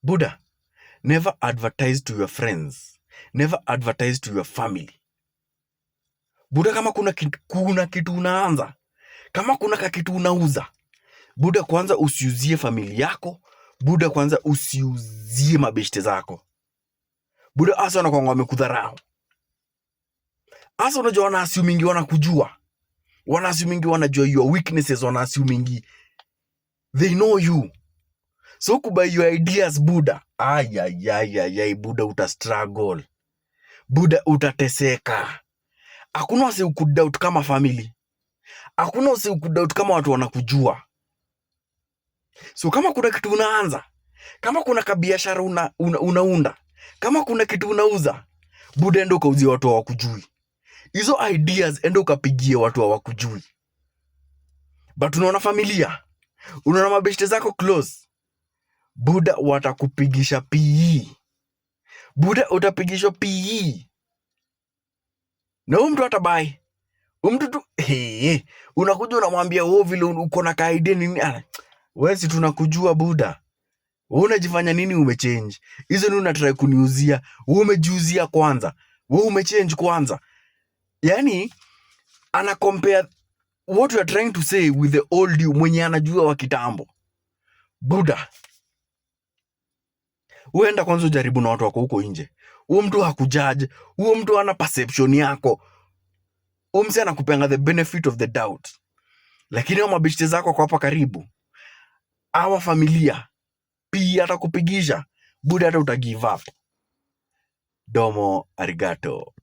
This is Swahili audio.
Buddha, never advertise to your friends. Never advertise to your family. Buddha, kama kuna kitu unaanza, kama kuna kitu unauza, Buddha, kwanza usiuzie familia yako. Buddha, kwanza usiuzie mabeshte zako. Buddha, asa wanakuanga wamekudharau. Asa unajua wana-assumingi wanakujua. Wana-assumingi wanajua your weaknesses, wana-assumingi they know you. So kubuy your ideas, Buddha. Ay, Buddha, utastruggle. Buddha, utateseka. Hakuna wase ukudoubt kama family. Hakuna wase ukudoubt kama watu wanakujua. So kama kuna kitu unaanza, kama kuna kabiashara unaunda, kama kuna kitu unauza, Buddha, enda ukauzie watu hawakujui. Hizo ideas enda ukapigie watu hawakujui. But unaona familia, unaona mabeshte zako close, Buddha, watakupigisha PE. Buddha, utapigishwa PE. Na huyu mtu atabai. Mtu tu unakuja unamwambia wewe vile uko na ka idea nini? Wewe si tunakujua Buddha. Wewe unajifanya nini umechange? Hizo ni unatry kuniuzia. Wewe umejiuzia kwanza. Wewe umechange kwanza. Yani ana compare what you are trying to say with the old you mwenye anajua wa kitambo. Buddha, uenda kwanza ujaribu na watu wako huko nje. Huyo mtu hakujudge, huyo mtu ana perception yako. Huyo mse anakupeanga the benefit of the doubt. Lakini hao mabishte zako kwa hapa karibu, hawa familia pia atakupigisha. Buddha, hata uta give up. Domo arigato.